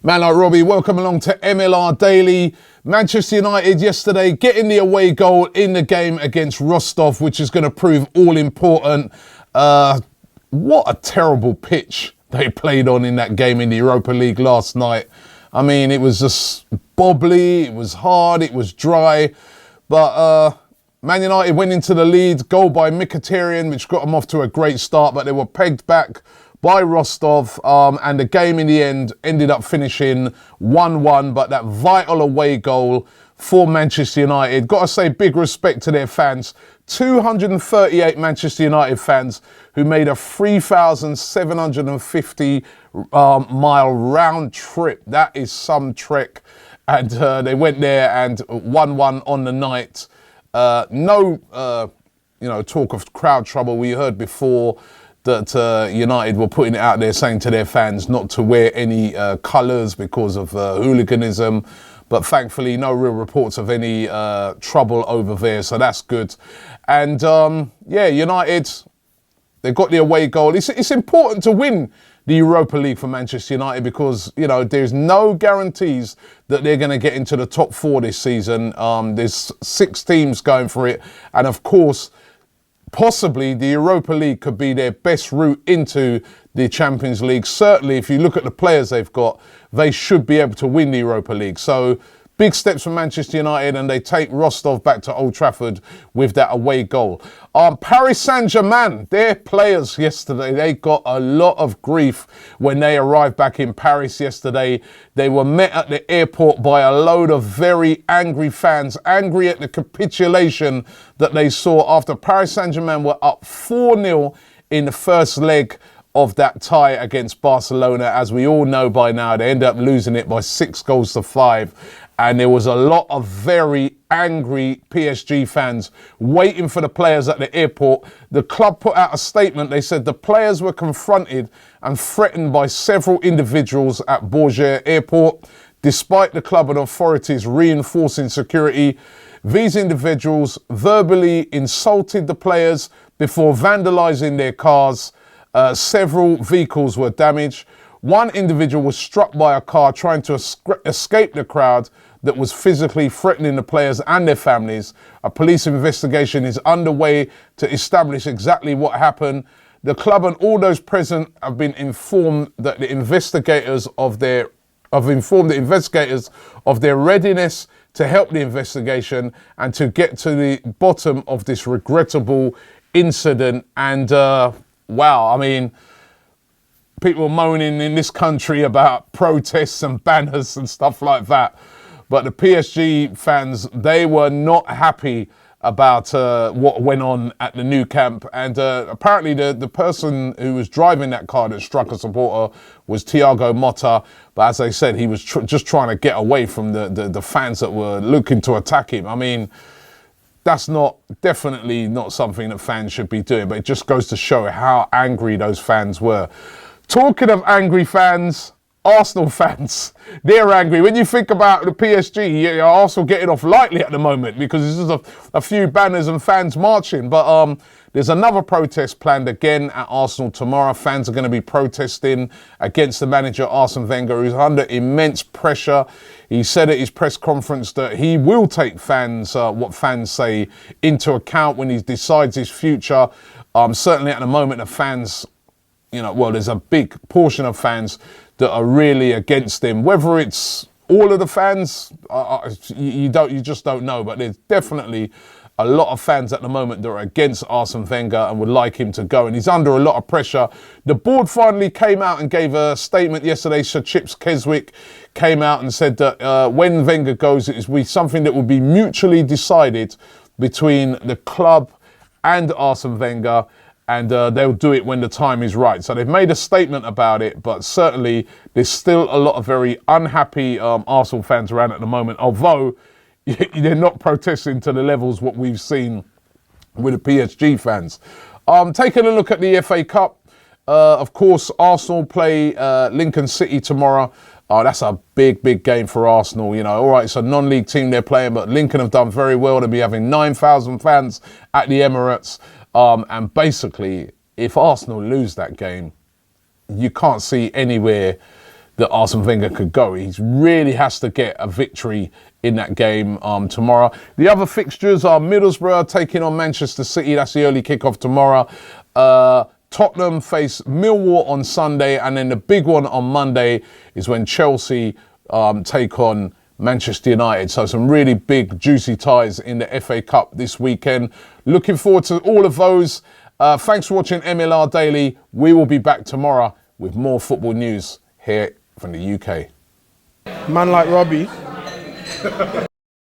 Man like Robbie, welcome along to MLR Daily. Manchester United yesterday getting the away goal in the game against Rostov, which is going to prove all important. What a terrible pitch they played on in that game in the Europa League last night. I mean, it was just bobbly, it was hard, it was dry. But Man United went into the lead, goal by Mkhitaryan, which got them off to a great start, but they were pegged back by Rostov, and the game in the end ended up finishing 1-1, but that vital away goal for Manchester United. Got to say big respect to their fans. 238 Manchester United fans who made a 3,750 mile round trip. That is some trek. And they went there and 1-1 on the night. No talk of crowd trouble. We heard before that United were putting it out there saying to their fans not to wear any colours because of hooliganism. But thankfully, no real reports of any trouble over there. So that's good. And United, they got the away goal. It's important to win the Europa League for Manchester United because, there's no guarantees that they're going to get into the top four this season. There's 6 teams going for it. And of course, possibly the Europa League could be their best route into the Champions League. Certainly, if you look at the players they've got, they should be able to win the Europa League. So big steps for Manchester United, and they take Rostov back to Old Trafford with that away goal. Paris Saint-Germain, their players yesterday, they got a lot of grief when they arrived back in Paris yesterday. They were met at the airport by a load of very angry fans, angry at the capitulation that they saw after Paris Saint-Germain were up 4-0 in the first leg of that tie against Barcelona. As we all know by now, they ended up losing it by 6-5. And there was a lot of very angry PSG fans waiting for the players at the airport. The club put out a statement. They said the players were confronted and threatened by several individuals at Bourget Airport. Despite the club and authorities reinforcing security, these individuals verbally insulted the players before vandalizing their cars. Several vehicles were damaged. One individual was struck by a car trying to escape the crowd that was physically threatening the players and their families. A police investigation is underway to establish exactly what happened. The club and all those present have been informed that the investigators of their readiness to help the investigation and to get to the bottom of this regrettable incident. And people moaning in this country about protests and banners and stuff like that. But the PSG fans, they were not happy about what went on at the Nou Camp. And apparently the person who was driving that car that struck a supporter was Thiago Motta. But as I said, he was just trying to get away from the fans that were looking to attack him. I mean, that's definitely not something that fans should be doing. But it just goes to show how angry those fans were. Talking of angry fans, Arsenal fans, they're angry. When you think about the PSG, Arsenal getting off lightly at the moment because there's just a few banners and fans marching. But there's another protest planned again at Arsenal tomorrow. Fans are going to be protesting against the manager, Arsene Wenger, who's under immense pressure. He said at his press conference that he will take what fans say into account when he decides his future. Certainly at the moment, the fans, there's a big portion of fans that are really against him. Whether it's all of the fans, you just don't know. But there's definitely a lot of fans at the moment that are against Arsene Wenger and would like him to go. And he's under a lot of pressure. The board finally came out and gave a statement yesterday. Sir Chips Keswick came out and said that when Wenger goes, it will be something that will be mutually decided between the club and Arsene Wenger. And they'll do it when the time is right. So they've made a statement about it, but certainly there's still a lot of very unhappy Arsenal fans around at the moment, although they're not protesting to the levels what we've seen with the PSG fans. Taking a look at the FA Cup, of course, Arsenal play Lincoln City tomorrow. That's a big game for Arsenal. All right, it's a non-league team they're playing, but Lincoln have done very well to be having 9,000 fans at the Emirates. And basically, if Arsenal lose that game, you can't see anywhere that Arsene Wenger could go. He really has to get a victory in that game tomorrow. The other fixtures are Middlesbrough taking on Manchester City. That's the early kickoff tomorrow. Tottenham face Millwall on Sunday, and then the big one on Monday is when Chelsea take on Manchester United. So some really big, juicy ties in the FA Cup this weekend. Looking forward to all of those. Thanks for watching MLR Daily. We will be back tomorrow with more football news here from the UK. Man like Robbie.